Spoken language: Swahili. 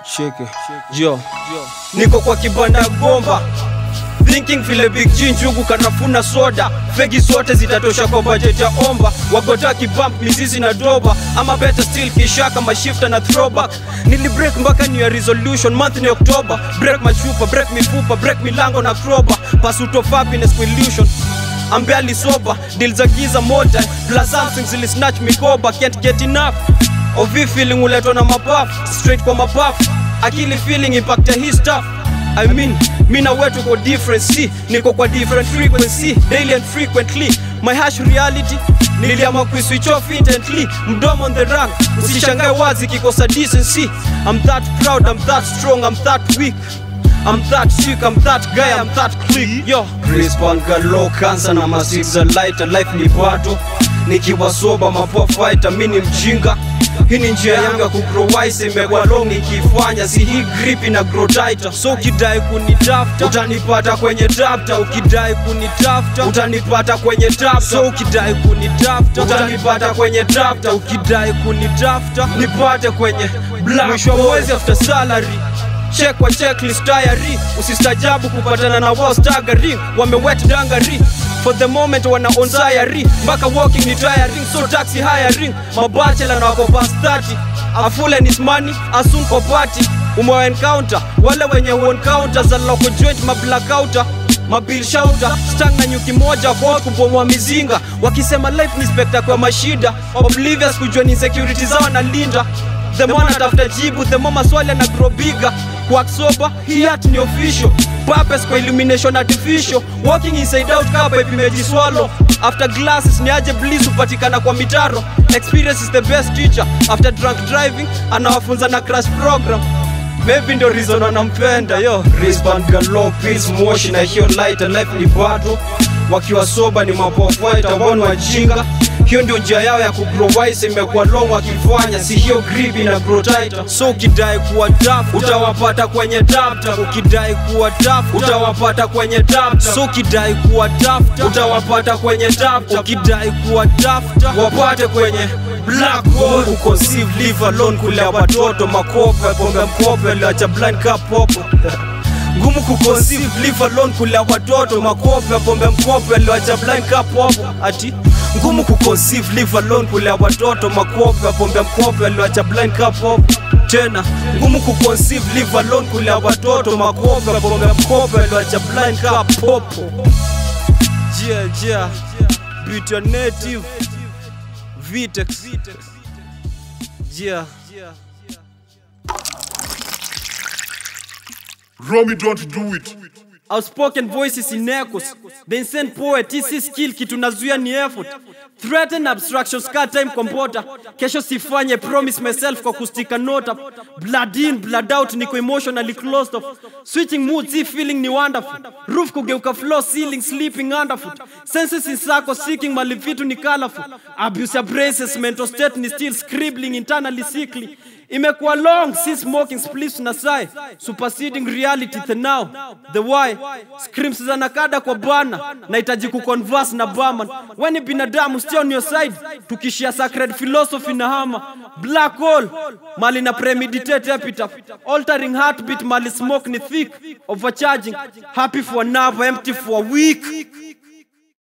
Shake it. Niko kwa kibanda gomba, thinking vile Big G njugu kanafuna soda. Fegi zote zitatosha kwa budget ya omba. Wagota kibump mizizi na doba, ama better still kishaka mashifta na throwback. Nili break mpaka new year resolution, month ni October. Break machupa, break mifupa, break milango na kroba. Pursuit of happiness kwa illusion, I'm barely sober. Deals za giza moja, plus something zili snatch mikoba. Can't get enough of this feeling uletwa na mapafu. Straight kwa mapafu, akili feeling impact ya hii stuff. I mean, mina wetu kwa different, see, niko kwa different frequency, daily and frequently. My harsh reality, niliamua switch off intently. Mdomo on the run, usishangae wazi kikosa decency. I'm that proud, I'm that strong, I'm that weak, I'm that sick, I'm that guy, I'm that click. Yo, Chris Bangalo, cancer na masik za lighter. Life ni bato, nikiwa soba mapoa fighter, mini mjinga. Hii ni njia yangu ya kugrowise, imekuwa long nikifanya, si hii grip ina grow tighter. So ukidai kunitafuta, utanipata kwenye tapta. Ukidai kunitafuta, utanipata kwenye tapta. So ukidai kunitafuta, utanipata kwenye tapta. Ukidai kunitafuta, nipate kwenye black. Mwisho wa mwezi after salary, check kwa checklist diary. Usistajabu kupatana na wao staggering, wamewet dangari. For the moment wana on diary, mpaka walking ni tiring, so taxi hiring. Mabachela na wako past 30, afule ni money, asun kwa party. Umewa encounter, wale wenye huon counter za loko joint mablackout, mabill shouter. Stang na nyuki moja kwa kupomwa mizinga, wakisema life ni spectacle kwa mashida. Oblivious kujua ni security zao na linda. The more natafuta jibu, the more maswali na grow bigger. Kwa sober, hii art ni official. Purpose kwa illumination artificial. Walking inside out kapa ipimeji swallow. After glasses ni aje bliss upatikana kwa mitaro. Experience is the best teacher. After drunk driving, anawafunza na crash program. Maybe ndo reason wanampenda. Yo, wristband galo, pills, moshi na hiyo lighter. Life ni bado, wakiwa soba ni mapoa fighter, wanu wajinga. Hiyo ndio njia yao ya kugrowise, imekuwa long wakifanya, si hiyo grip ina grow tighter. So ukidai kuwa tough, utawapata kwenye tapta. Ukidai kuwa tough, utawapata kwenye tapta. So ukidai kuwa tough, utawapata kwenye tapta. Ukidai kuwa tough, wapate kwenye black hole. Kuconceive, live alone, kulea watoto makope, pombe mkope, liacha blind cup popo. Ngumu kuconceive, live alone, kulea watoto makope, pombe mkope, liacha blind cup popo. Ati ngumu kuconceive, live alone, kulea watoto makope, pombe mkope, liacha blind cup popo. Tena ngumu kuconceive, live alone, kulea watoto makope, pombe mkope, liacha blind cup popo. Yeah, beauty native Vitex. Yeah. Romy, don't do it. Outspoken voices in echoes. The insane poet, isi skill kitu nazuia ni effort. Threaten abstractions ka time computer. Kesho sifanye promise myself kwa kustika note up. Blood in, blood out, niko emotionally closed off. Switching moods, see feeling ni wonderful. Roof kugeuka floor, ceiling, sleeping underfoot. Senses in circle, seeking malivitu ni colorful. Abuse ya braces, mental state ni still scribbling internally sickly. Imekuwa long since smoking spliffs na sai, superseding reality the now, the why. Screams za nakada kwa bana, nahitaji kuconverse na barman. When binadamu stay on your side, tukishia sacred philosophy na hama. Black hole, mali na premeditate epitaph. Altering heartbeat, mali smoke ni thick. Overcharging, happy for a nerve, empty for a week.